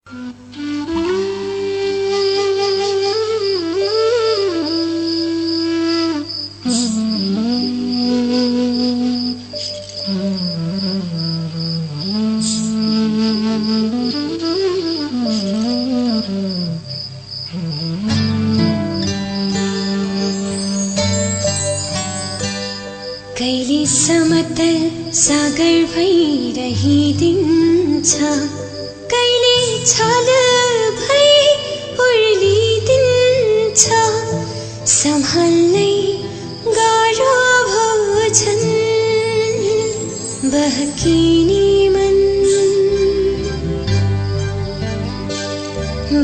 कहिले समतल सागर भइरहिदिन्छ, कहिले छल भई उर्लिदिन्छ, सम्हाल्नै गाह्रो भोजन बहकिने मन,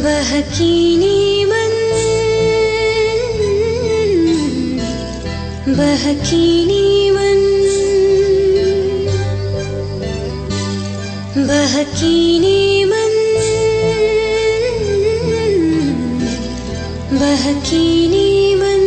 बहकिने मन, बहकिने मन, बहकिने मन, बहकिने मन।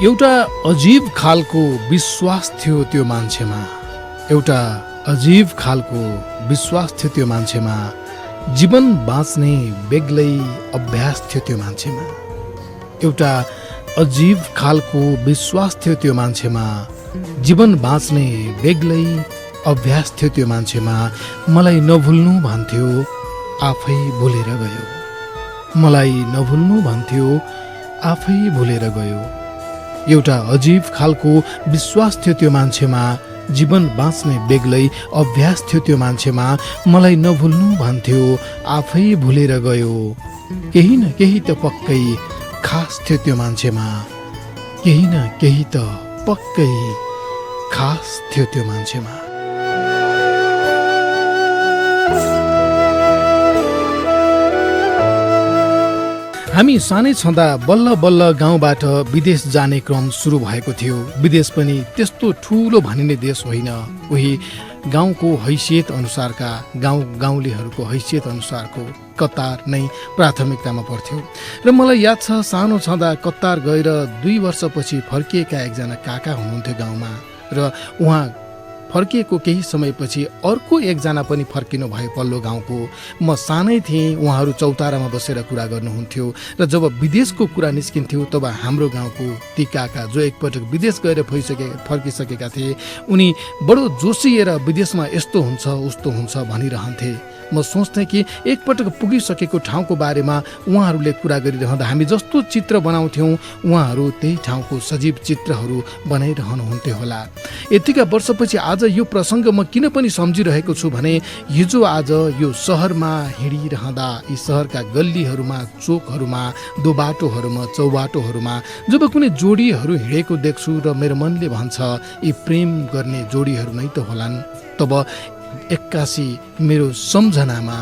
एउटा अजीब खालको विश्वास थियो त्यो मान्छेमा, एउटा अजीब खालको विश्वास थियो त्यो मान्छेमा, जीवन बाँच्ने बेग्लै अभ्यास थियो त्यो मान्छेमा, एउटा अजीब खालको विश्वास थियो त्यो मान्छेमा, जीवन बाँच्ने बेग्लै अभ्यास थियो त्यो मान्छेमा। मलाई नभुल्नु भन्थ्यो आफै भुलेर गयो, मलाई नभुल्नु भन्थ्यो आफै भुलेर गयो। एउटा अजीब खालको विश्वास थियो त्यो मान्छेमा, जीवन बाँच्ने बेग्लै अभ्यास थियो त्यो मान्छेमा। मलाई नभुल्नु भन्थ्यो आफै भुलेर गयो। केही न केही त पक्कै खास थियो त्यो मान्छेमा, केही न केही त पक्कै खास थियो त्यो मान्छेमा। हामी सानै छँदा बल्ल बल्ल गाउँबाट विदेश जाने क्रम सुरु भएको थियो। विदेश पनि त्यस्तो ठुलो भनिने देश होइन, उही गाउँको हैसियत अनुसारका गाउँलेहरूको हैसियत अनुसारको कतार नै प्राथमिकतामा पर्थ्यो। र मलाई याद छ सानो छँदा कतार गएर 2 वर्षपछि फर्किएका एकजना काका हुनुहुन्थ्यो गाउँमा, र उहाँ फर्किएको केही समयपछि अर्को एकजना पनि फर्किनु भयो पल्लो गाउँको। म सानै थिएँ, उहाँहरू चौतारामा बसेर कुरा गर्नुहुन्थ्यो, र जब विदेशको कुरा निस्किन्थ्यो तब हाम्रो गाउँको ती काका जो एकपटक विदेश गएर फर्किसकेका थिए, उनी बडो जोसिएर विदेशमा यस्तो हुन्छ उस्तो हुन्छ भनिरहन्थे। म सोच्थेँ कि एकपटक पुगिसकेको ठाउँको बारेमा उहाँहरूले कुरा गरिरहँदा हामी जस्तो चित्र बनाउँथ्यौँ उहाँहरू त्यही ठाउँको सजीव चित्रहरू बनाइरहनुहुन्थ्यो होला। यतिका वर्षपछि आज यो प्रसङ्ग म किन पनि सम्झिरहेको छु भने हिजो आज यो सहरमा हिँडिरहँदा यी सहरका गल्लीहरूमा, चोकहरूमा, दोबाटोहरूमा, चौबाटोहरूमा जब कुनै जोडीहरू हिँडेको देख्छु र मेरो मनले भन्छ यी प्रेम गर्ने जोडीहरू नै त होलान्, तब एक्कासी मेरो सम्झनामा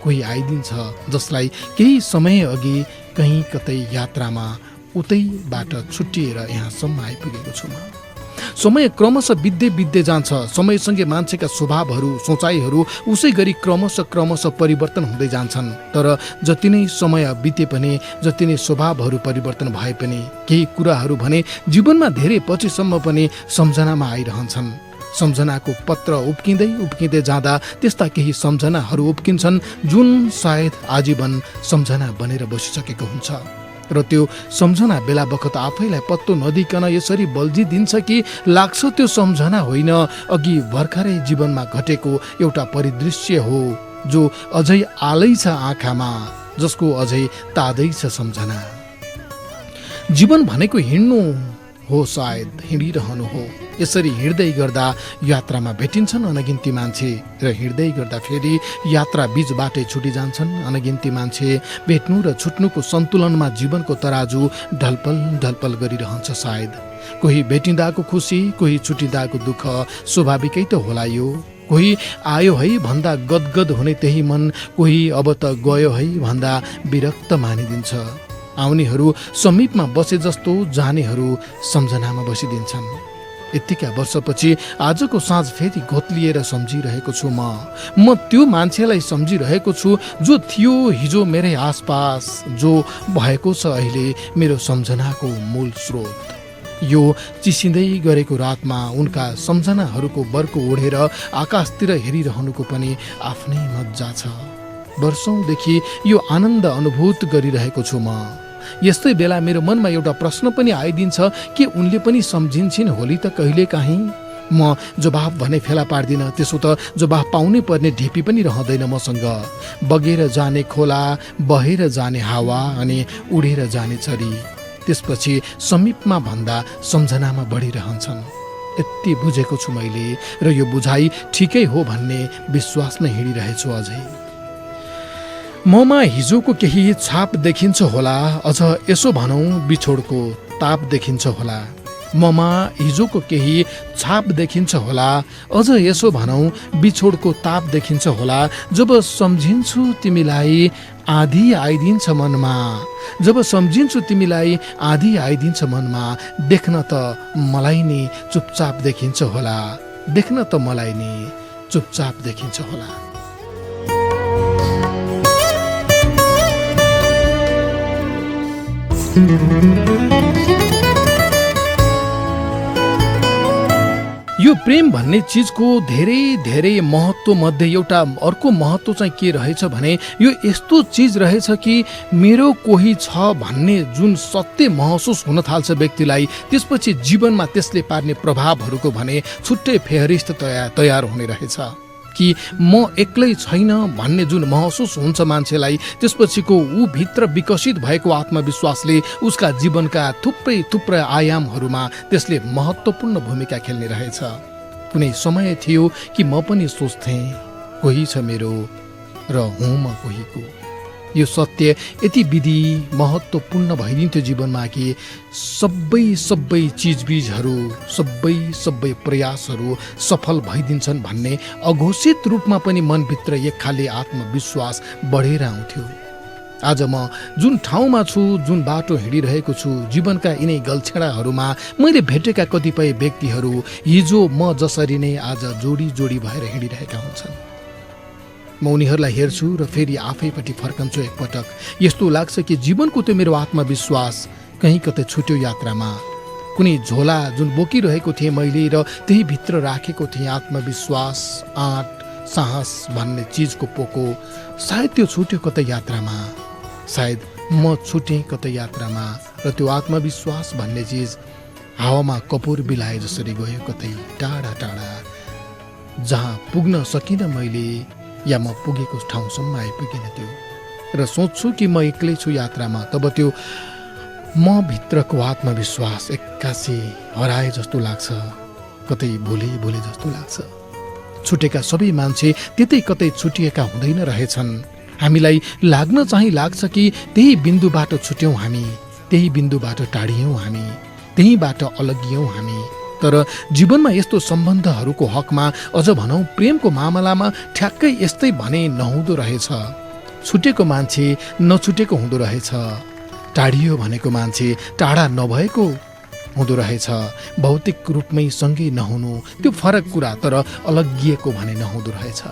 कोही आइदिन्छ जसलाई केही समय अघि कहीँ कतै यात्रामा उतैबाट छुट्टिएर यहाँसम्म आइपुगेको छु म। समय क्रमशः बित्दै जान्छ, समयसँगै मान्छेका स्वभावहरू, सोचाइहरू उसै गरी क्रमशः परिवर्तन हुँदै जान्छन्। तर जति नै समय बिते पनि, जति नै स्वभावहरू परिवर्तन भए पनि केही कुराहरू भने जीवनमा धेरै पछिसम्म पनि सम्झनामा आइरहन्छन्। सम्झनाको पत्र उप्किँदै जाँदा त्यस्ता केही सम्झनाहरू उप्किन्छन् जुन सायद आजीवन सम्झना बनेर बसिसकेको हुन्छ, र त्यो सम्झना बेला बखत आफैलाई पत्तो नदिकन यसरी बल्झिदिन्छ कि लाग्छ त्यो सम्झना होइन, अघि भर्खरै जीवनमा घटेको एउटा परिदृश्य हो जो अझै आलै छ आँखामा, जसको अझै तादै छ सम्झना। जीवन भनेको हिँड्नु हो, सायद हिँडिरहनु हो। यसरी हिँड्दै गर्दा यात्रामा भेटिन्छन् अनगिन्ती मान्छे, र हिँड्दै गर्दा फेरि यात्रा बीचबाटै छुटिजान्छन् अनगिन्ती मान्छे। भेट्नु र छुट्नुको सन्तुलनमा जीवनको तराजु ढलपल गरिरहन्छ सायद। कोही भेटिँदाको खुसी, कोही छुटिँदाको दुःख, स्वाभाविकै त होला यो। कोही आयो है भन्दा गदगद हुने त्यही मन, कोही अब त गयो है भन्दा विरक्त मानिदिन्छ। आउनेहरू समीपमा बसे जस्तो, जानेहरू सम्झनामा बसिदिन्छन्। यतिका वर्षपछि आजको साँझ फेरि घोत्लिएर सम्झिरहेको छु म त्यो मान्छेलाई सम्झिरहेको छु जो थियो हिजो मेरै आसपास, जो भएको छ अहिले मेरो सम्झनाको मूल स्रोत। यो चिसिँदै गरेको रातमा उनका सम्झनाहरूको बर्को ओढेर आकाशतिर हेरिरहनुको पनि आफ्नै मजा छ। वर्षौंदेखि यो आनन्द अनुभूत गरिरहेको छु म। यस्तै बेला मेरो मनमा एउटा प्रश्न पनि आइदिन्छ कि उनले पनि सम्झिन्छन् होली त कहिले काहीँ। म जवाफ भने फेला पार्दिन, त्यसो त जवाफ पाउनै पर्ने ढिपी पनि रहँदैन मसँग। बगेर जाने खोला, बहेर जाने हावा अनि उडेर जाने चरी, त्यसपछि समीपमा भन्दा सम्झनामा बढिरहन्छन्। यति बुझेको छु मैले, र यो बुझाइ ठिकै हो भन्ने विश्वास नै हिँडिरहेछु अझै। ममा हिजोको केही छाप देखिन्छ होला, अझ यसो भनौँ बिछोडको ताप देखिन्छ होला। ममा हिजोको केही छाप देखिन्छ होला, अझ यसो भनौँ बिछोडको ताप देखिन्छ होला। जब सम्झिन्छु तिमीलाई आधी आइदिन्छ मनमा, जब सम्झिन्छु तिमीलाई आधी आइदिन्छ मनमा। देख्न त मलाई नि चुपचाप देखिन्छ होला, देख्न त मलाई नि चुपचाप देखिन्छ होला। यो प्रेम भन्ने चिजको धेरै धेरै महत्त्व मध्ये एउटा अर्को महत्त्व चाहिँ के रहेछ भने यो यस्तो चिज रहेछ कि मेरो कोही छ भन्ने जुन सत्य महसुस हुन थाल्छ व्यक्तिलाई, त्यसपछि जीवनमा त्यसले पार्ने प्रभावहरूको भने छुट्टै फेहरिस्त तयार हुने रहेछ। कि म एक्लै छैन भन्ने जुन महसुस हुन्छ मान्छेलाई, त्यसपछिको ऊ भित्र विकसित भएको आत्मविश्वासले उसका जीवनका थुप्रै थुप्रै आयामहरूमा त्यसले महत्त्वपूर्ण भूमिका खेल्ने रहेछ। कुनै समय थियो कि म पनि सोच्थेँ कोही छ मेरो र हुँ म कोहीको। यो सत्य यति विधि महत्त्वपूर्ण भइदिन्थ्यो जीवनमा कि सबै चिजबिजहरू, सबै प्रयासहरू सफल भइदिन्छन् भन्ने अघोषित रूपमा पनि मनभित्र एक खाले आत्मविश्वास बढेर आउँथ्यो। आज म जुन ठाउँमा छु, जुन बाटो हिँडिरहेको छु, जीवनका यिनै गल्छेडाहरूमा मैले भेटेका कतिपय व्यक्तिहरू हिजो म जसरी नै आज जोडी जोडी भएर हिँडिरहेका हुन्छन्। म उनीहरूलाई हेर्छु र फेरि आफैपट्टि फर्कन्छु एकपटक। यस्तो लाग्छ कि जीवनको त्यो मेरो आत्मविश्वास कहीँ कतै छुट्यो यात्रामा। कुनै झोला जुन बोकिरहेको थिएँ मैले र त्यही भित्र राखेको थिएँ आत्मविश्वास, आँट, साहस भन्ने चिजको पोको, सायद त्यो छुट्यो कतै यात्रामा। सायद म छुटेँ कतै यात्रामा र त्यो आत्मविश्वास भन्ने चिज हावामा कपुर बिलाए जसरी गयो कतै टाढा टाढा, जहाँ पुग्न सकिनँ मैले या म पुगेको ठाउँसम्म आइपुगेन त्यो। र सोच्छु कि म एक्लै छु यात्रामा, तब त्यो म भित्रको आत्मविश्वास एक्कासी हराए जस्तो लाग्छ, कतै भुले जस्तो लाग्छ। छुटेका सबै मान्छे त्यतै कतै छुटिएका हुँदैन रहेछन्। हामीलाई लाग्न चाहिँ लाग्छ कि त्यही बिन्दुबाट छुट्यौँ हामी, त्यही बिन्दुबाट टाढियौँ हामी, त्यहीबाट अलगियौँ हामी। तर जीवनमा यस्तो सम्बन्धहरूको हकमा, अझ भनौँ प्रेमको मामलामा ठ्याक्कै यस्तै भने नहुँदो रहेछ। छुटेको मान्छे नछुटेको हुँदो रहेछ, टाढियो भनेको मान्छे टाढा नभएको हुँदो रहेछ। भौतिक रूपमै सँगै नहुनु त्यो फरक कुरा, तर अलगिएको भने नहुँदो रहेछ।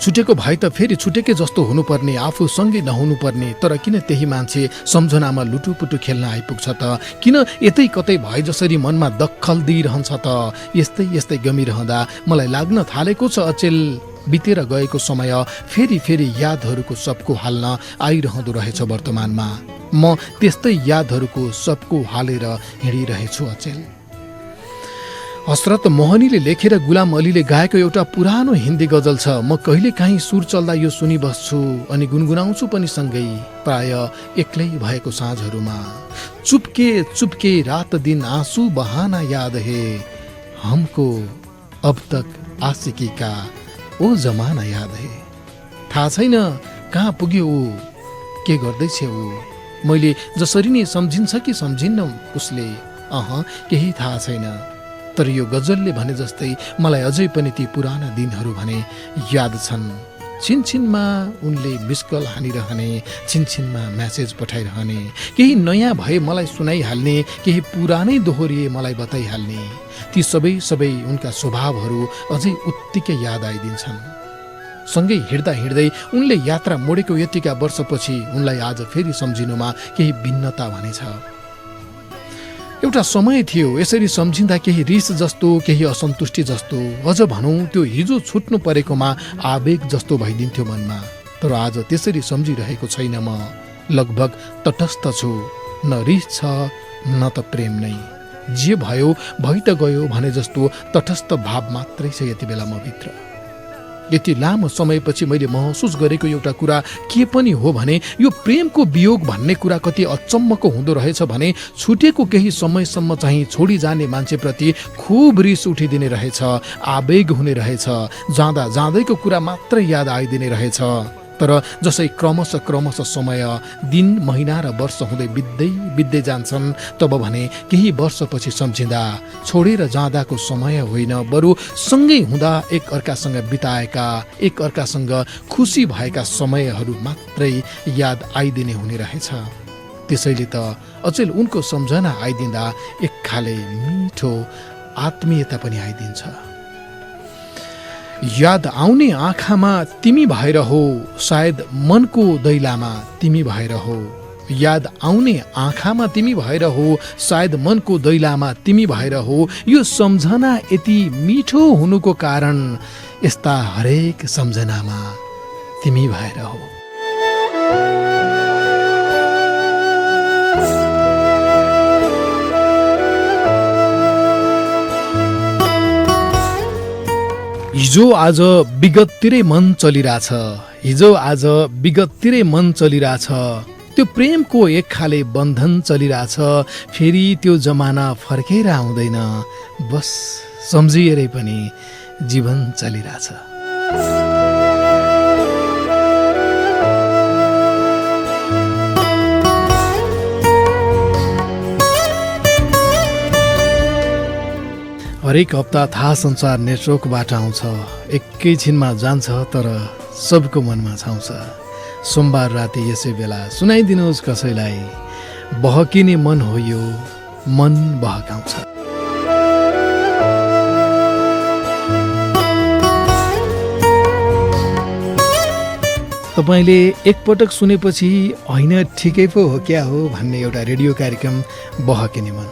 छुटेको भए त फेरि छुटेकै जस्तो हुनुपर्ने, आफू सँगै नहुनु पर्ने, तर किन त्यही मान्छे सम्झनामा लुटुपुटु खेल्न आइपुग्छ त? किन यतै कतै भए जसरी मनमा दखल दिइरहन्छ त? यस्तै गमिरहँदा मलाई लाग्न थालेको छ अचेल बितेर गएको समय फेरि यादहरूको सबको हाल्न आइरहँदो रहेछ वर्तमानमा। म त्यस्तै यादहरूको सबको हालेर हिँडिरहेछु अचेल। हसरत मोहनीले लेखेर गुलाम अलीले गाएको एउटा पुरानो हिन्दी गजल छ। म कहिले काहीँ सुर चल्दा यो सुनिबस्छु अनि गुनगुनाउँछु पनि सँगै, प्राय एक्लै भएको साँझहरूमा। चुपके चुपके रात दिन आँसू बहाना याद है हमको, अब तक आशिकी का ओ जमाना याद है। थाहा छैन कहाँ पुग्यो ऊ, के गर्दैछ ऊ, मैले जसरी नै सम्झिन्छ कि सम्झिन्न उसले, केही थाहा छैन। तर यो गजलले भने जस्तै मलाई अझै पनि ती पुराना दिनहरू भने याद छन्। छिनछिनमा उनले मिसकल हानिरहने, छिनछिनमा म्यासेज पठाइरहने, केही नयाँ भए मलाई सुनाइहाल्ने, केही पुरानै दोहोरिए मलाई बताइहाल्ने, ती सबै उनका स्वभावहरू अझै उत्तिकै याद आइदिन्छन्। सँगै हिँड्दा हिँड्दै उनले यात्रा मोडेको यतिका वर्षपछि उनलाई आज फेरि सम्झिनुमा केही भिन्नता भने छ। एउटा समय थियो यसरी सम्झिँदा केही रिस जस्तो, केही असन्तुष्टि जस्तो, अझ भनौँ त्यो हिजो छुट्नु परेकोमा आवेग जस्तो भइदिन्थ्यो मनमा। तर आज त्यसरी सम्झिरहेको छैन म, लगभग तटस्थ छु। न रिस छ न त प्रेम नै, जे भयो भइ त गयो भने जस्तो तटस्थ भाव मात्रै छ यति बेला म भित्र। यति लामो समयपछि मैले महसुस गरेको एउटा कुरा के पनि हो भने यो प्रेमको वियोग भन्ने कुरा कति अचम्मको हुँदो रहेछ भने छुटेको केही समयसम्म चाहिँ छोडी जाने मान्छेप्रति खुब रिस उठिदिने रहेछ, आवेग हुने रहेछ, जाँदा जाँदैको कुरा मात्र याद आइदिने रहेछ। तर जसै क्रमशः समय, दिन, महिना र वर्ष हुँदै बित्दै जान्छन्, तब भने केही वर्षपछि सम्झिँदा छोडेर जाँदाको समय होइन, बरु सँगै हुँदा एक अर्कासँग बिताएका, एक अर्कासँग खुसी भएका समयहरू मात्रै याद आइदिने हुने रहेछ। त्यसैले त अचेल उनको सम्झना आइदिँदा एक खाले मिठो आत्मीयता पनि आइदिन्छ। याद आउने आँखामा तिमी भएर हो, सायद मनको दैलामा तिमी भएर हो। याद आउने आँखामा तिमी भएर हो, सायद मनको दैलामा तिमी भएर हो। यो सम्झना यति मिठो हुनुको कारण यस्ता हरेक सम्झनामा तिमी भएर हो। हिजो आज विगततिरै मन चलिरहेछ, हिजो आज विगततिरै मन चलिरहेछ। त्यो प्रेमको एक खाले बन्धन चलिरहेछ, फेरि त्यो जमाना फर्केर आउँदैन, बस सम्झिएरै पनि जीवन चलिरहेछ। हरेक हप्ता थाहा संसार नेटवर्कबाट आउँछ, एकैछिनमा जान्छ, तर सबको मनमा छाउँछ। सोमबार राति यसै बेला सुनाइदिनुहोस् कसैलाई, बहकिने मन हो यो, मन बहकाउँछ। तपाईँले एकपटक सुनेपछि होइन ठिकै पो हो क्या हो भन्ने एउटा रेडियो कार्यक्रम बहकिने मन।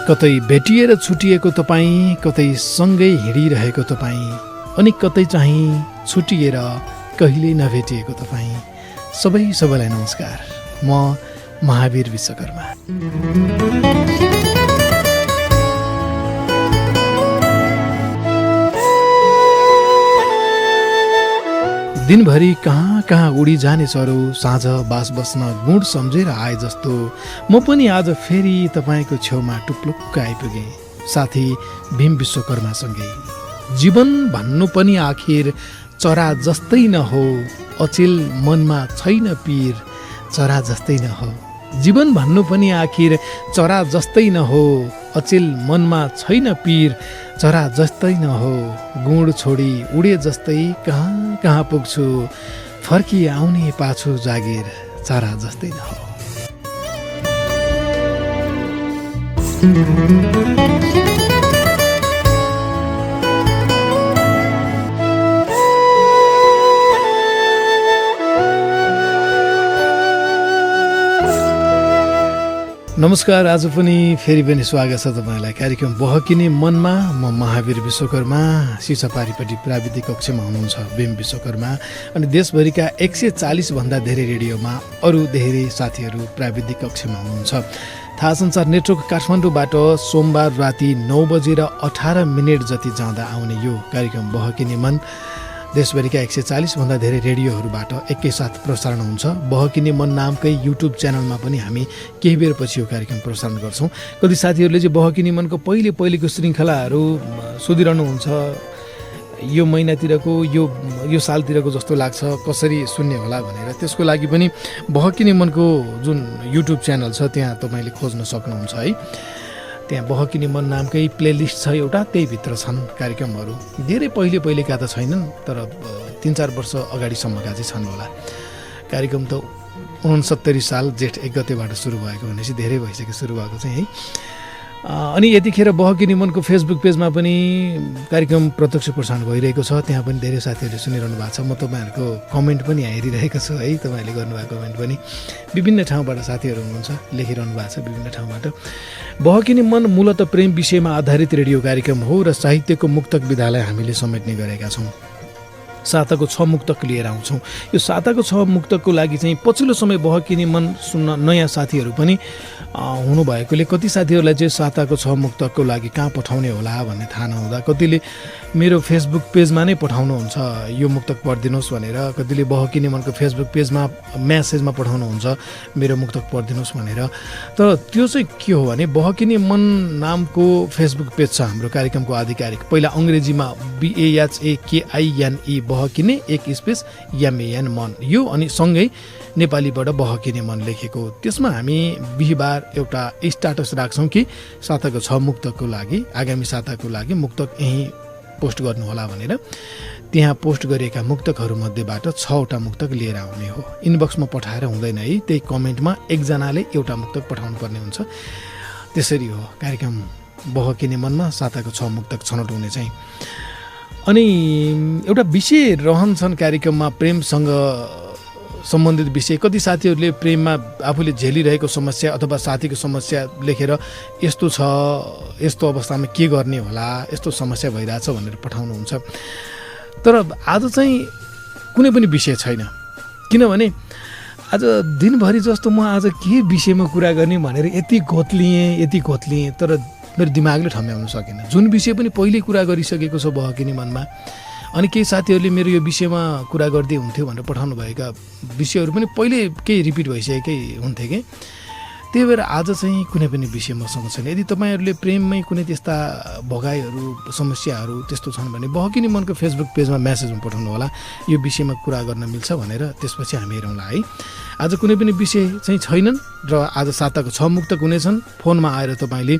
कतै भेटिएर छुटिएको तपाईँ, कतै सँगै हिँडिरहेको तपाईँ, अनि कतै चाहिँ छुटिएर कहिल्यै नभेटिएको तपाईँ, सबैलाई नमस्कार। म महावीर विश्वकर्मा। दिनभरि कहाँ कहाँ उडी जाने चरो साँझ बास बस्न गुण सम्झेर आए जस्तो म पनि आज फेरि तपाईँको छेउमा टुप्लुक्क आइपुगेँ, साथी भीम विश्वकर्मासँगै। जीवन भन्नु पनि आखिर चरा जस्तै न हो, अचेल मनमा छैन पीर, चरा जस्तै न हो। जीवन भन्नु पनि आखिर चरा जस्तै न हो, अचेल मनमा छैन पीर, चरा जस्तै न हो। गुण छोडी उडे जस्तै कहाँ कहाँ पुग्छु, फर्की आउने पाछु जागिर, चरा जस्तै न हो। नमस्कार, आज पनि फेरि पनि स्वागत छ तपाईँलाई कार्यक्रम बहकिने मनमा। म महावीर विश्वकर्मा, सिसापारीपट्टि प्राविधिक कक्षमा हुनुहुन्छ भीम विश्वकर्मा, अनि देशभरिका 140 भन्दा धेरै रेडियोमा अरू धेरै साथीहरू प्राविधिक कक्षमा हुनुहुन्छ। थाहा संसार नेटवर्क काठमाडौँबाट सोमबार राति 9:18 जति जाँदा आउने यो कार्यक्रम बहकिने मन देशभरिका 140 भन्दा धेरै रेडियोहरूबाट एकैसाथ प्रसारण हुन्छ। बहकिने मन नामकै युट्युब च्यानलमा पनि हामी केही बेरपछि यो कार्यक्रम प्रसारण गर्छौँ। कति साथीहरूले चाहिँ बहकिने मनको पहिलेको श्रृङ्खलाहरू सोधिरहनुहुन्छ, यो महिनातिरको यो यो सालतिरको जस्तो लाग्छ, कसरी सुन्ने होला भनेर त्यसको लागि पनि बहकिने मनको जुन युट्युब च्यानल छ त्यहाँ तपाईँले खोज्न सक्नुहुन्छ है। त्यहाँ बहकिने मन नामकै प्लेलिस्ट छ एउटा, त्यही भित्र छन् कार्यक्रमहरू। धेरै पहिलेका त छैनन्, तर 3-4 वर्ष अगाडिसम्मका चाहिँ छन् होला। कार्यक्रम त 69 साल जेठ 1 गतेबाट सुरु भएको भनेपछि धेरै भइसक्यो सुरु भएको चाहिँ है। अनि यतिखेर बहकिने मनको फेसबुक पेजमा पनि कार्यक्रम प्रत्यक्ष प्रसारण भइरहेको छ, त्यहाँ पनि धेरै साथीहरूले सुनिरहनु भएको छ। म तपाईँहरूको कमेन्ट पनि हेरिरहेको छु है, तपाईँहरूले गर्नुभएको कमेन्ट पनि विभिन्न ठाउँबाट साथीहरू हुनुहुन्छ, लेखिरहनु भएको छ विभिन्न ठाउँबाट। बहकिने मन मूलत प्रेम विषयमा आधारित रेडियो कार्यक्रम हो र साहित्यको मुक्तक विधालाई हामीले समेट्ने गरेका छौँ। साताको 6 मुक्तक लिएर आउँछौँ। यो साताको 6 मुक्तकको लागि चाहिँ पछिल्लो समय बहकिने मन सुन्न नयाँ साथीहरू पनि हुनुभएकोले कति साथीहरूलाई चाहिँ साताको 6 मुक्तकको लागि कहाँ पठाउने होला भन्ने थाहा नहुँदा कतिले मेरो फेसबुक पेजमा नै पठाउनुहुन्छ यो मुक्तक पढिदिनुहोस् भनेर, कतिले बहकिने मनको फेसबुक पेजमा म्यासेजमा पठाउनुहुन्छ मेरो मुक्तक पढिदिनुहोस् भनेर। तर त्यो चाहिँ के हो भने बहकिने मन नामको फेसबुक पेज छ हाम्रो कार्यक्रमको आधिकारिक। पहिला अङ्ग्रेजीमा BAHAKINE बहकिने एक स्पेस MAN मन यो, अनि सँगै नेपालीबाट बहकिने मन लेखेको। त्यसमा हामी बिहिबार एउटा स्टाटस राख्छौँ कि साताको 6 मुक्तकको लागि, आगामी साताको लागि मुक्तक यहीँ पोस्ट गर्नुहोला भनेर। त्यहाँ पोस्ट गरिएका मुक्तकहरूमध्येबाट 6वटा मुक्तक लिएर आउने हो। इनबक्समा पठाएर हुँदैन है, त्यही कमेन्टमा एकजनाले एउटा मुक्तक पठाउनु पर्ने हुन्छ। त्यसरी हो कार्यक्रम बहकिने मनमा साताको 6 मुक्तक छनौट हुने चाहिँ। अनि एउटा विषय रहन्छन् कार्यक्रममा प्रेमसँग सम्बन्धित विषय। कति साथीहरूले प्रेममा आफूले झेलिरहेको समस्या अथवा साथीको समस्या लेखेर यस्तो छ, यस्तो अवस्थामा के गर्ने होला, यस्तो समस्या भइरहेछ भनेर पठाउनुहुन्छ। तर आज चाहिँ कुनै पनि विषय छैन, किनभने आज दिनभरि जस्तो म आज के विषयमा कुरा गर्ने भनेर यति घोत्लिएँ तर मेरो दिमागले ठम्याउन सकेन। जुन विषय पनि पहिल्यै कुरा गरिसकेको छ बहकिने मनमा। अनि केही साथीहरूले मेरो यो विषयमा कुरा गर्दै हुन्थ्यो भनेर पठाउनु भएका विषयहरू पनि पहिले केही रिपिट भइसकेकै हुन्थे कि। त्यही भएर आज चाहिँ कुनै पनि विषय मसँग छैन। यदि तपाईँहरूले प्रेममै कुनै त्यस्ता भगाइहरू समस्याहरू त्यस्तो छन् भने बहकिने मनको फेसबुक पेजमा म्यासेजमा पठाउनु होला, यो विषयमा कुरा गर्न मिल्छ भनेर। त्यसपछि हामी हेरौँला है। आज कुनै पनि विषय चाहिँ छैनन् र आज साताको 6 मुक्तक हुनेछन्। फोनमा आएर तपाईँले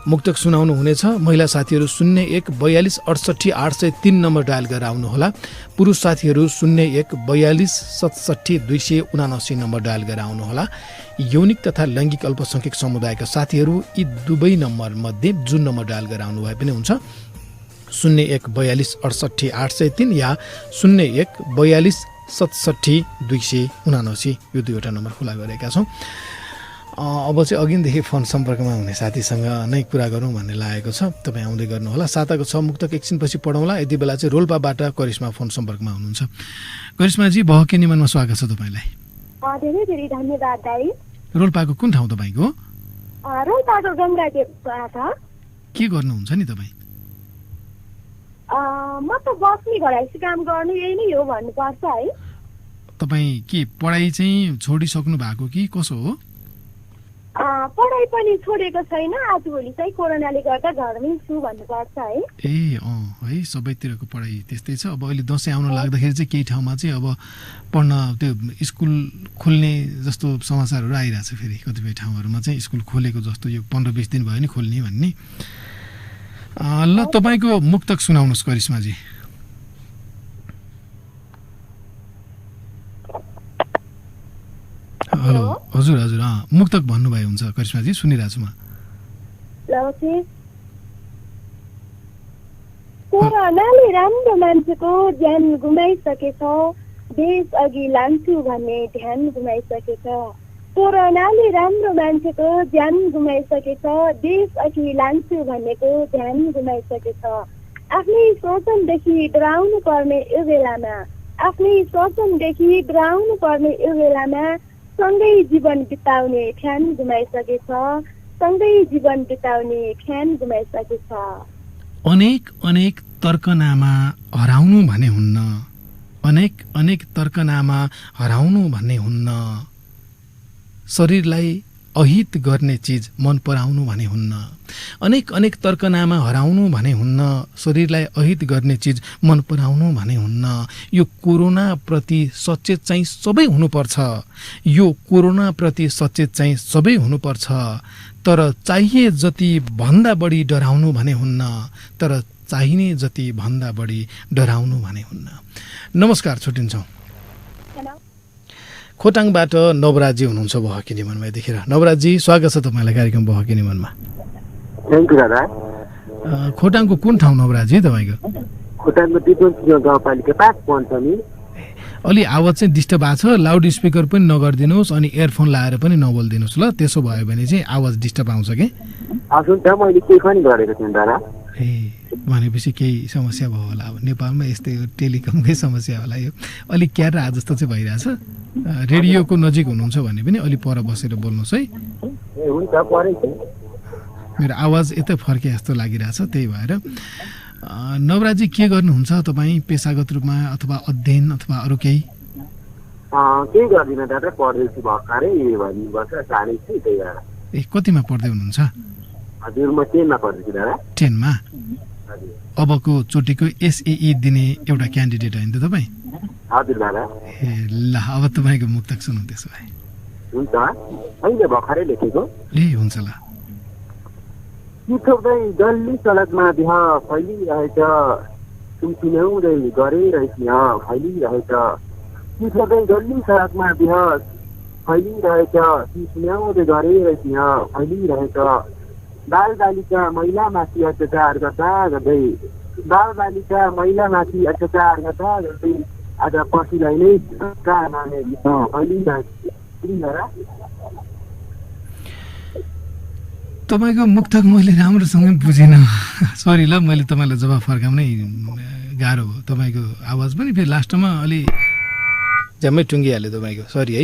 मुक्तक सुनाउनु हुनेछ। महिला साथीहरू 0142686803 नम्बर डायल गरेर आउनुहोला। पुरुष साथीहरू 0142670279 नम्बर डायल गरेर आउनुहोला। यौनिक तथा लैङ्गिक अल्पसङ्ख्यक समुदायका साथीहरू यी दुवै नम्बरमध्ये जुन नम्बर डायल गरेर आउनुभए पनि हुन्छ, 0142686803 या 0142670279 यो दुईवटा नम्बर खुला गरेका छौँ। अब चाहिँ अघिदेखि फोन सम्पर्कमा हुने साथीसँग नै कुरा गरौँ भन्ने लागेको छ। तपाईँ आउँदै गर्नुहोला। साताको 6 मुक्तक एकछिनपछि पढौँला। यति बेला चाहिँ रोल्पाबाट करिश्मा फोन सम्पर्कमा हुनुहुन्छ। करिश्माजी, बहकिने मनमा स्वागत छ तपाईँलाई। धेरै धेरै धन्यवाद दाइ। रोल्पाको कुन ठाउँ तपाईँको? रोल्पाको गङ्गादेवबाट। के गर्नुहुन्छ नि तपाईँ? म त बस्ने घरैसी काम गर्नु यही नै हो भन्नुपर्छ है। तपाईँ के पढाइ चाहिँ छोडिसक्नु भएको कि कसो हो? पढाइ पनि छोडेको छैन, आजभोलि चाहिँ कोरोनाले गर्दा घरमै छु भन्नुपर्छ है। है सबैतिरको पढाइ त्यस्तै छ। अब अहिले दसैँ आउन लाग्दाखेरि चाहिँ केही ठाउँमा चाहिँ अब पढ्न त्यो स्कुल खोल्ने जस्तो समाचारहरू आइरहेछ। फेरि कतिपय ठाउँहरूमा चाहिँ स्कुल खोलेको जस्तो यो 15-20 दिन भयो नि खोल्ने भन्ने। ल तपाईँको मुक्तक सुनाउनुहोस् करिश्माजी। हेलो, हजुर हजुर, मुक्तक भन्नुभयो हुन्छ करिश्माजी, सुनिरहेको छु म। कोरोनाले राम्रो मान्छेको ज्यान गुमाइसकेछ, देश अघि लान्छु भन्ने ध्यान गुमाइसकेछ। कोरोनाले राम्रो मान्छेको ज्यान गुमाइसकेछ, देश अघि लान्छु भन्नेको ध्यान गुमाइसकेछ। आफ्नै शोषणदेखि डराउनु पर्ने यो बेलामा, आफ्नै शोषणदेखि डराउनु पर्ने यो बेलामा सँगै जीवन बिताउने ठान गुमाइसकेछ, सँगै जीवन बिताउने ठान गुमाइसकेछ। अनेक अनेक तर्कनामा हराउनु भने हुन्न, अनेक अनेक तर्कनामा हराउनु भन्ने हुन्न। शरीरलाई अहित गर्ने चिज मन पराउनु भने हुन्न, अनेक अनेक तर्कनामा हराउनु भने हुन्न, शरीरलाई अहित गर्ने चिज मन पराउनु भने हुन्न। यो कोरोनाप्रति सचेत चाहिँ सबै हुनुपर्छ, यो कोरोनाप्रति सचेत चाहिँ सबै हुनुपर्छ, तर चाहिए जति भन्दा बढी डराउनु भने हुन्न, तर चाहिने जति भन्दा बढी डराउनु भने हुन्न। नमस्कार, छुट्टिन्छौँ। खोटाङबाट नवराजी हुनुहुन्छ बहकी निमनमा यतिखेर। नवराजी, स्वागत छ तपाईँलाई कार्यक्रम बहकी निमनमा। थ्याङ्क यू दादा। खोटाङको कुन ठाउँ नवराजी तपाईँको? खोटाङको दिपनसिंह गाउँपालिका 5 पञ्चमी। अलि आवाज चाहिँ डिस्टर्ब भएको छ, लाउड स्पिकर पनि नगरिदिनुहोस् अनि इयरफोन लाएर पनि नबोलिदिनुहोस् ल, त्यसो भयो भने चाहिँ आवाज डिस्टर्ब आउँछ कि। हजुर त मैले केही पनि गरेको थिएँ दादा। ए भनेपछि केही समस्या भयो होला। अब नेपालमा यस्तै हो, टेलिकमकै समस्या होला। यो अलिक क्यार आए जस्तो चाहिँ भइरहेछ। रेडियोको नजिक हुनुहुन्छ भने पनि अलि पर बसेर बोल्नुहोस् है। ए हुन्छ, परै छ। मेरो आवाज यतै फर्के जस्तो लागिरहेछ, त्यही भएर। नवराजी, के गर्नुहुन्छ तपाईँ पेसागत रूपमा अथवा अध्ययन अथवा अरू केही? केही गर्दिनँ दादा, पढ्दैछु भर्खरै भन्नुपर्छ, सानै छु त्यही भएर। ए कतिमा पढ्दै हुनुहुन्छ? हजुर म 10 मा पढ्दैछु दादा। 10 मा? हजुर। अबको चोटिको एसएई दिने एउटा क्यान्डिडेट होइन त तपाईँ? हजुर दादा। ए ल, अब तपाईँको मुक्तक सुनौँ त्यसो भए। हुन्छ, अहिले भर्खरै लेखेको। ए हुन्छ ल। चिठोकै डल्ली सडकमा बिह फैलिरहेछ, सुनसुन्याउँदै गरेर सिंह फैलिरहेछ। चिठोकै डल्ली सडकमा बिह फैलिरहेछ, सुनसुन्याउँदै गरेर सिंह फैलिरहेछ। बाल बालिका महिलामाथि अत्याचार गर्दा गर्दै, बाल बालिका महिलामाथि अत्याचार गर्दा गर्दै आज पशुलाई नै माने फैलिरहेछ। तपाईँको मुक्तक मैले राम्रोसँग बुझिनँ, सरी ल। मैले तपाईँलाई जवाफ फर्काउनै गाह्रो भयो। तपाईँको आवाज पनि फेरि लास्टमा अलि ज्यामै टुङ्गिहाल्यो तपाईँको, सरी है।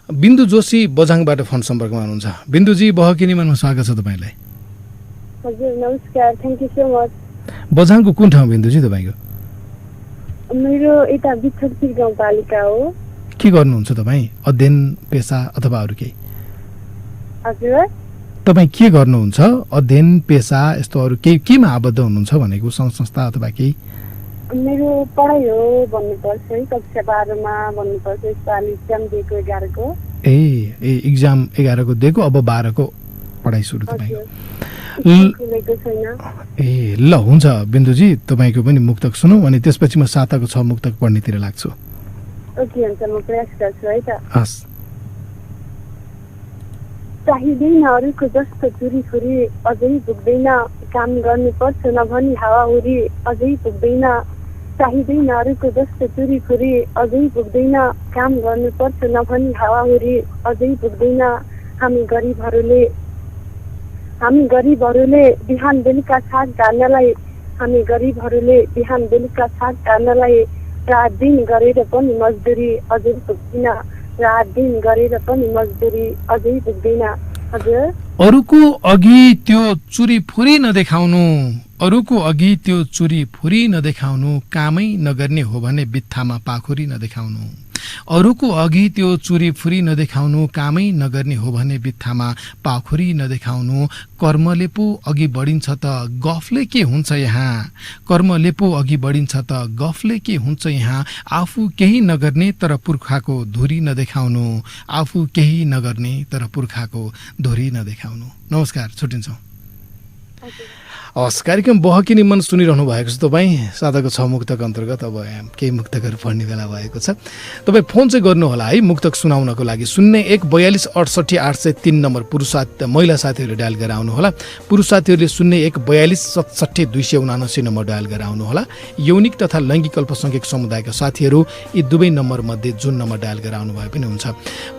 बिन्दु जोशी बझाङबाट फोन सम्पर्कमा हुनुहुन्छ। बिन्दुजी, बहकी निमनमा स्वागत छ तपाईँलाई। हजुर नमस्कार, थ्याङ्क यू सो मच। बझाङको कुन ठाउँ बिन्दुजी तपाईँको? मेरो यता बिच्छरतिर गाउँपालिका हो। के गर्नुहुन्छ तपाईँ? अध्ययन, पेसा अथवा अरू केही? हजुर तपाईँ के गर्नुहुन्छ? अध्ययन, पेसा यस्तो अरू केही केमा आबद्ध हुनुहुन्छ भनेको, सङ्घ संस्था अथवा केही? मेरो पढाइ हो भन्नुपर्छ है, कक्षा 12 मा भन्नुपर्छ। यसपालि इक्जाम दिएको 11 को। ए इक्जाम 11 को दिएको, अब 12 को पढाइ सुरु तपाईँको। ए ल, हुन्छ बिन्दुजी, तपाईँको पनि मुक्तक सुनौँ अनि त्यसपछि म साताको 6 मुक्तक पढ्नेतिर लाग्छु। ओके हुन्छ, म प्रयास गर्छु है त। हस्। चाहिँदैन अरूको जस्तो चुरीफुरी, अझै पुग्दैन काम गर्नुपर्छ नभनी हावाहुरी, अझै पुग्दैन। चाहिँदैन अरूको जस्तो चुरीफुरी, अझै पुग्दैन काम गर्नुपर्छ नभनी हावाहुरी, अझै पुग्दैन। हामी गरिबहरूले बिहान बेलुका छाक गाड्नलाई, हामी गरिबहरूले बिहान बेलुका छाक गाड्नलाई, रात दिन गरेर पनि मजदुरी, अझै पुग्दैन। रात दिन गरेर पनि मजदुरी, अझै पुग्दैन। हजुर। अरूको अघि त्यो चुरी फुरी नदेखाउनु, अरूको अघि त्यो चुरी फुरी नदेखाउनु, कामै नगर्ने हो भने बित्थामा पाखुरी नदेखाउनु। अरूको अघि त्यो चुरी फुरी नदेखाउनु, कामै नगर्ने हो भने बित्थामा पाखुरी नदेखाउनु। कर्मले पो अघि बढिन्छ त गफले के हुन्छ यहाँ, कर्मले पो अघि बढिन्छ त गफले के हुन्छ यहाँ। आफू केही नगर्ने तर पुर्खाको धुरी नदेखाउनु, आफू केही नगर्ने तर पुर्खाको धुरी नदेखाउनु। नमस्कार, छुट्टिन्छौँ। हस्, कार्यक्रम बहकी निमन सुनिरहनु भएको छ तपाईँ। साताको 6 मुक्तक अन्तर्गत अब केही मुक्तकहरू पढ्ने बेला भएको छ। तपाईँ फोन चाहिँ गर्नुहोला है मुक्तक सुनाउनको लागि। 01 42 68 803 नम्बर महिला साथीहरूले डायल गरेर आउनुहोला। पुरुष साथीहरूले 01 42 67 279 नम्बर डायल गरेर आउनुहोला। यौनिक तथा लैङ्गिक अल्पसङ्ख्यक समुदायका साथीहरू यी दुवै नम्बर मध्ये जुन नम्बर डायल गरेर आउनु भए पनि हुन्छ।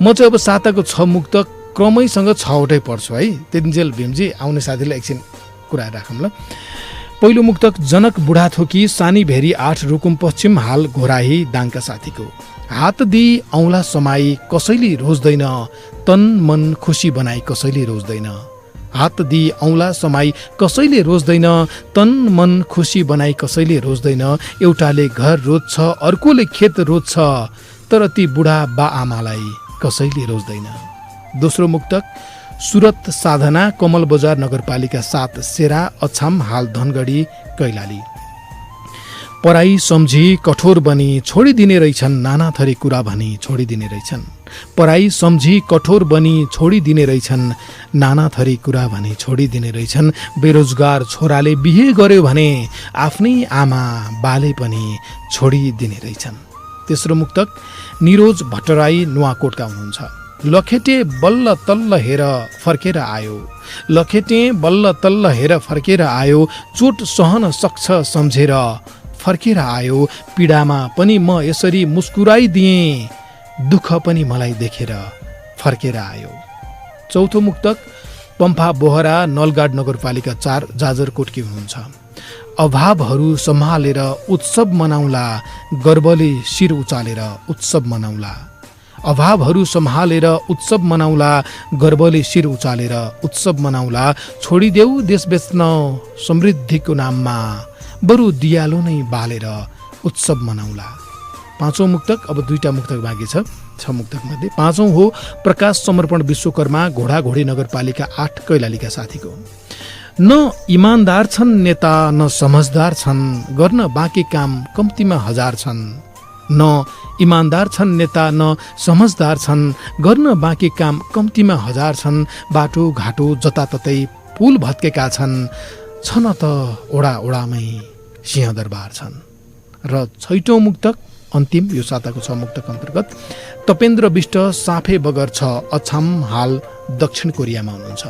म चाहिँ अब साताको 6 मुक्तक क्रमैसँग 6वटै पढ्छु है। तेन्जेल भीमजी आउने साथीलाई एकछिन कुरा राखौँ ल। पहिलो मुक्तक जनक बुढाथोकी सानी भेरी 8 रुकुम पश्चिम हाल घोराही दाङका साथीको। हात दिई औँला समाई कसैले रोज्दैन, तन मन खुसी बनाई कसैले रोज्दैन। हात दिई औँला समाई कसैले रोज्दैन, तन मन खुसी बनाई कसैले रोज्दैन। एउटाले घर रोज्छ अर्कोले खेत रोज्छ, तर ती बुढा बा आमालाई कसैले रोज्दैन। दोस्रो मुक्तक सुरत साधना कमल बजार नगरपालिका 7 सेरा अछाम हाल धनगढी कैलाली। पराई सम्झी कठोर बनी छोडिदिने रहेछन् नाना थरी कुरा भनी छोडिदिने रहेछन्। पराई सम्झी कठोर बनी छोडिदिने रहेछन् नाना थरी कुरा भनी छोडिदिने रहेछन्। बेरोजगार छोराले बिहे गर्यो भने आफ्नै आमा बाले पनि छोडिदिने रहेछन्। तेस्रो मुक्तक निरोज भट्टराई नुवाकोटका हुनुहुन्छ। लखेटे बल्ल तल्ल हेर फर्केर आयो, लखेटे बल्ल तल्ल हेर फर्केर आयो, चोट सहन सक्छ सम्झेर फर्केर आयो। पीडामा पनि म यसरी मुस्कुराइदिएँ, दुःख पनि मलाई देखेर फर्केर आयो। चौथो मुक्तक पम्फा बोहरा नलगाड नगरपालिका 4 जाजरकोटकी हुनुहुन्छ। अभावहरू सम्हालेर उत्सव मनाउला, गर्वले शिर उचालेर उत्सव मनाउला। अभावहरू सम्हालेर उत्सव मनाउला, गर्वले शिर उचालेर उत्सव मनाउला। छोडिदेऊ देश बेच्न समृद्धिको नाममा, बरु दियालो नै बालेर उत्सव मनाउला। पाँचौं मुक्तक, अब 2टा मुक्तक बाँकी छ 6 मुक्तक मध्ये। पाँचौं हो प्रकाश समर्पण विश्वकर्मा घोडाघोडी नगरपालिका 8 कैलालीका साथीको। न इमानदार छन् नेता न समझदार छन्, गर्न बाँकी काम कम्तीमा हजार छन्। न इमानदार छन् नेता न समझदार छन्, गर्न बाँकी काम कम्तीमा हजार छन्। बाटो घाटो जताततै पुल भत्केका छन्, छन त ओडा ओडामै सिंहदरबार छन्। र 6औं मुक्तक अन्तिम यो साताको 6 मुक्तक अन्तर्गत तपेन्द्र विष्ट साफे बगर 6 अछाम हाल दक्षिण कोरियामा हुनुहुन्छ।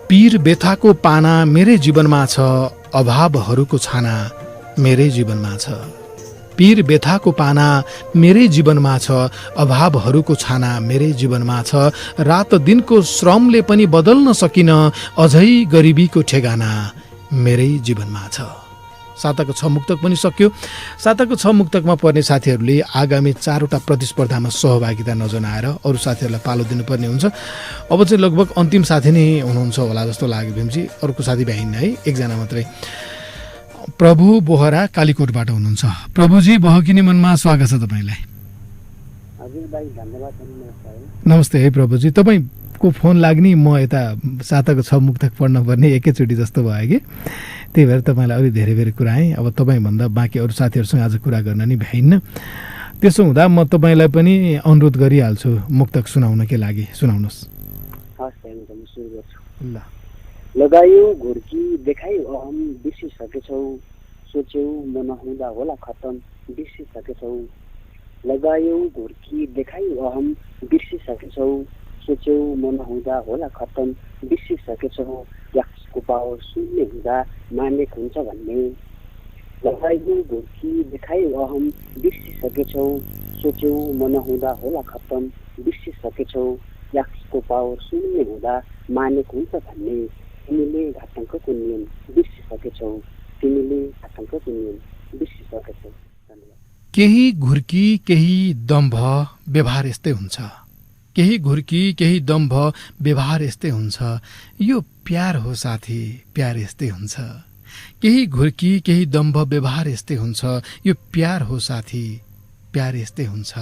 पीर बेथाको पाना मेरै जीवनमा छ, अभावहरूको छाना मेरै जीवनमा छ। पीर बेथाको पाना मेरै जीवनमा छ, अभावहरूको छाना मेरै जीवनमा छ। रात दिनको श्रमले पनि बदल्न सकिन, अझै गरिबीको ठेगाना मेरै जीवनमा छ। साताको 6 मुक्तक पनि सक्यो। साताको 6 मुक्तकमा पर्ने साथीहरूले आगामी 4वटा प्रतिस्पर्धामा सहभागिता नजनाएर अरू साथीहरूलाई पालो दिनुपर्ने हुन्छ। अब चाहिँ लगभग अन्तिम साथी नै हुनुहुन्छ होला जस्तो लाग्यो भीमजी। अर्को साथी भ्याइन्न है, एकजना मात्रै। प्रभु बोहरा कालीकोटबाट हुनुहुन्छ। प्रभुजी बहकिनी मनमा स्वागत छ तपाईँलाई। हजुर भाइ धन्यवाद। नमस्ते है प्रभुजी। तपाईँको फोन लाग्ने म यता साताको 6 मुक्तक पढ्न पर्ने एकैचोटि जस्तो भयो कि, त्यही भएर तपाईँलाई अलि धेरै धेरै कुरा आएँ। अब तपाईँभन्दा बाँकी अरू साथीहरूसँग आज कुरा गर्न नि भ्याइन्न। त्यसो हुँदा म तपाईँलाई पनि अनुरोध गरिहाल्छु मुक्तक सुनाउनकै लागि। सुनाउनुहोस्। ल। लगायो घुर्की देखायो अहम बिर्सिसकेछौ, सोच्यौ म नहुँदा होला खतम बिर्सिसकेछौ। लगायो घुर्की देखायो अहम बिर्सिसकेछौ, सोच्यौ म नहुँदा होला खतम बिर्सिसकेछौ। याक्सको पावर शून्य हुँदा मानेक हुन्छ भन्ने। लगायो घुर्की देखायो अहम बिर्सिसकेछौ, सोच्यौ म नहुँदा होला खतम बिर्सिसकेछौ। याक्सको पावर शून्य हुँदा मानेक हुन्छ भन्ने। तिमीले घाटङ्कको नियम बिर्सिसकेछौ, तिमीले घाटङ्कको नियम बिर्सिसकेछौ। केही घुर्की केही दम्भ व्यवहार यस्तै हुन्छ, केही घुर्की केही दम्भ व्यवहार यस्तै हुन्छ। यो प्यार हो साथी, प्यार यस्तै हुन्छ। केही घुर्की केही दम्भ व्यवहार यस्तै हुन्छ। यो प्यार हो साथी, प्यार यस्तै हुन्छ।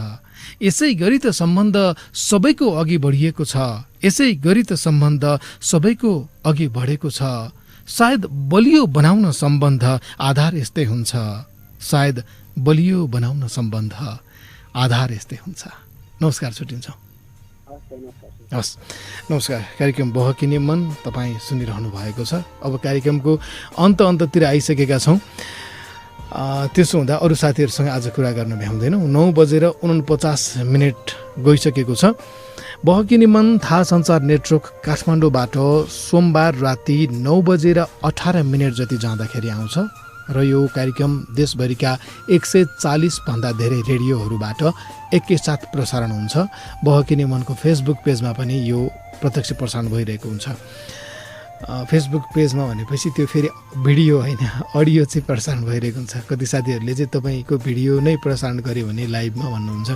यसै गरी त सम्बन्ध सबैको अघि बढिएको छ, यसै गरी त सम्बन्ध सबैको अघि बढेको छ। सायद बलियो बनाउन सम्बन्ध आधार यस्तै हुन्छ, सायद बलियो बनाउन सम्बन्ध आधार यस्तै हुन्छ। नमस्कार, छुट्टिन्छौँ। हस्, नमस्कार। कार्यक्रम बहकिने मन तपाईँ सुनिरहनु भएको छ। अब कार्यक्रमको अन्ततिर आइसकेका छौँ। त्यसो हुँदा अरू साथीहरूसँग आज कुरा गर्न भ्याउँदैनौँ। 9:49 गइसकेको छ। बहकिने मन थाहा सञ्चार नेटवर्क काठमाडौँबाट सोमबार राति 9:18 जति जाँदाखेरि आउँछ र यो कार्यक्रम देशभरिका 140 भन्दा धेरै रेडियोहरूबाट एकैसाथ प्रसारण हुन्छ। बहकिने मनको फेसबुक पेजमा पनि यो प्रत्यक्ष प्रसारण भइरहेको हुन्छ। फेसबुक पेजमा भनेपछि त्यो फेरि भिडियो होइन, अडियो चाहिँ प्रसारण भइरहेको हुन्छ। कति साथीहरूले चाहिँ तपाईँको भिडियो नै प्रसारण गर्यो भने लाइभमा भन्नुहुन्छ,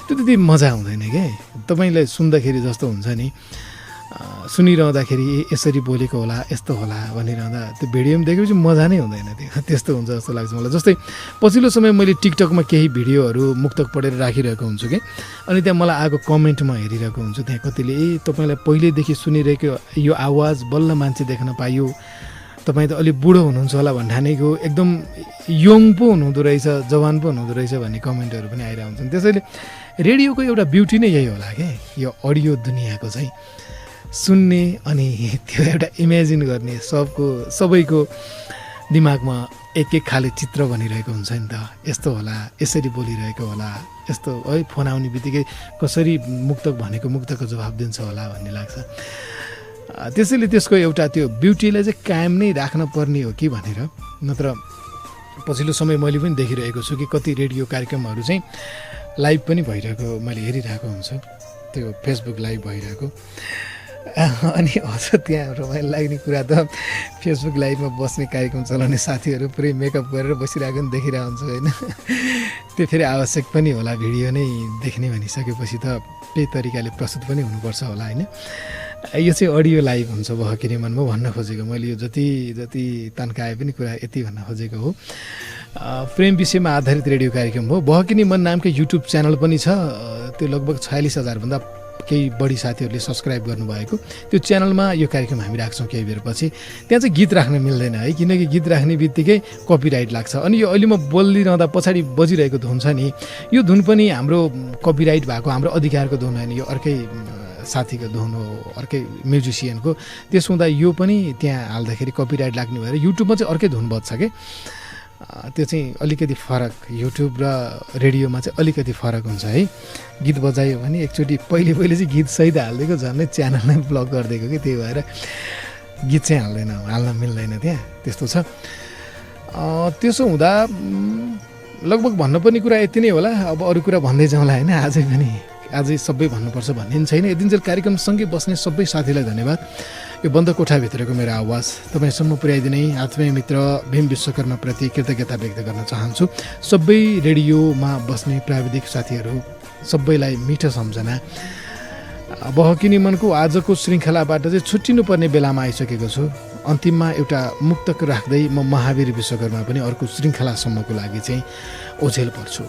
त्यो त्यति मजा आउँदैन क्या। तपाईँलाई सुन्दाखेरि जस्तो हुन्छ नि, सुनिरहँदाखेरि यसरी बोलेको होला यस्तो होला भनिरहँदा त्यो भिडियोमा देखेपछि मजा नै हुँदैन त्यो त्यस्तो हुन्छ जस्तो लाग्छ मलाई। जस्तै पछिल्लो समय मैले टिकटकमा केही भिडियोहरू मुक्तक पढेर राखिरहेको हुन्छु कि अनि त्यहाँ मलाई आएको कमेन्टमा हेरिरहेको हुन्छु त्यहाँ कतिले तपाईँलाई पहिल्यैदेखि सुनिरहेको यो आवाज बल्ल मान्छे देख्न पाइयो, तपाईँ त अलिक बुढो हुनुहुन्छ होला भन्ठानेको एकदम यङ पो हुनुहुँदो रहेछ, जवान पो हुनुहुँदो रहेछ भन्ने कमेन्टहरू पनि आइरहेको हुन्छन्। त्यसैले रेडियोको एउटा ब्युटी नै यही होला क्या, यो अडियो दुनियाँको चाहिँ सुन्ने अनि त्यो एउटा इमेजिन गर्ने सबैको दिमागमा एक खाले चित्र बनिरहेको हुन्छ नि त। यस्तो होला, यसरी बोलिरहेको होला, यस्तो है फोन आउने बित्तिकै कसरी मुक्तक भनेको मुक्तको जवाब दिन्छ होला भन्ने लाग्छ। त्यसैले त्यसको एउटा त्यो ब्युटीलाई चाहिँ कायम नै राख्न पर्ने हो कि भनेर। नत्र पछिल्लो समय मैले पनि देखिरहेको छु कि कति रेडियो कार्यक्रमहरू चाहिँ लाइभ पनि भइरहेको मैले हेरिरहेको हुन्छु, त्यो फेसबुक लाइभ भइरहेको। अनि अझ त्यहाँ रमाइलो लाग्ने कुरा त फेसबुक लाइभमा बस्ने कार्यक्रम चलाउने साथीहरू पुरै मेकअप गरेर बसिरहेको पनि देखिरहेको हुन्छु होइन। त्यो फेरि आवश्यक पनि होला, भिडियो नै देख्ने भनिसकेपछि त त्यही तरिकाले प्रस्तुत पनि हुनुपर्छ होला होइन। यो चाहिँ अडियो लाइभ हुन्छ बहकिने मनमा भन्न खोजेको मैले, यो जति तन्काए पनि कुरा यति भन्न खोजेको हो। प्रेम विषयमा आधारित रेडियो कार्यक्रम हो। बहकिने मन नामकै युट्युब च्यानल पनि छ, त्यो लगभग 46,000 केही बढी साथीहरूले सब्सक्राइब गर्नुभएको। त्यो च्यानलमा यो कार्यक्रम हामी राख्छौँ केही बेर पछि। त्यहाँ चाहिँ गीत राख्न मिल्दैन है, किनकि गीत राख्ने बित्तिकै कपिराइट लाग्छ। अनि यो अहिले म बोलिरहँदा पछाडि बजिरहेको धुन छ नि, यो धुन पनि हाम्रो कपिराइट भएको, हाम्रो अधिकारको धुन होइन, यो अर्कै साथीको धुन हो, अर्कै म्युजिसियनको। त्यसो हुँदा यो पनि त्यहाँ हाल्दाखेरि कपिराइट लाग्ने भएर युट्युबमा चाहिँ अर्कै धुन बज्छ कि। त्यो चाहिँ अलिकति फरक, युट्युब र रेडियोमा चाहिँ अलिकति फरक हुन्छ है। गीत बजायो भने एकचोटि पहिले चाहिँ गीत सहित हालिदिएको, झन्डै च्यानल नै ब्लक गरिदिएको कि, त्यही भएर गीत चाहिँ हाल्न मिल्दैन त्यहाँ, त्यस्तो छ। त्यसो हुँदा लगभग भन्नुपर्ने कुरा यति नै होला। अब अरू कुरा भन्दै जाउँला होइन, आजै सबै भन्नुपर्छ भन्ने पनि छैन। यतिन्जेल कार्यक्रमसँगै बस्ने सबै साथीलाई धन्यवाद। यो बन्द कोठाभित्रको मेरो आवाज तपाईँसम्म पुर्याइदिने आत्मीय मित्र भीम विश्वकर्माप्रति कृतज्ञता व्यक्त गर्न चाहन्छु। सबै रेडियोमा बस्ने प्राविधिक साथीहरू सबैलाई मिठो सम्झना। बहकिने मनको आजको श्रृङ्खलाबाट चाहिँ छुट्टिनुपर्ने बेलामा आइसकेको छु। अन्तिममा एउटा मुक्तक राख्दै म महावीर विश्वकर्मा पनि अर्को श्रृङ्खलासम्मको लागि चाहिँ ओझेल पर्छु।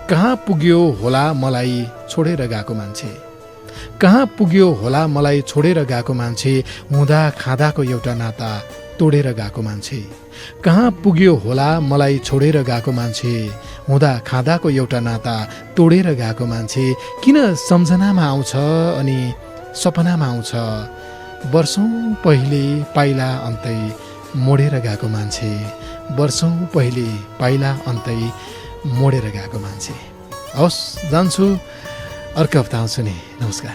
कहाँ पुग्यो होला मलाई छोडेर गएको मान्छे, कहाँ पुग्यो होला मलाई छोडेर गएको मान्छे, हुँदा खाँदाको एउटा नाता तोडेर गएको मान्छे। कहाँ पुग्यो होला मलाई छोडेर गएको मान्छे, हुँदा खाँदाको एउटा नाता तोडेर गएको मान्छे। किन सम्झनामा आउँछ अनि सपनामा आउँछ, वर्षौँ पहिले पाइला अन्तै मोडेर गएको मान्छे, वर्षौँ पहिले पाइला अन्तै मोडेर गएको मान्छे। हवस्, जान्छु, अर्को हप्ता आउँछु नि। नमस्कार।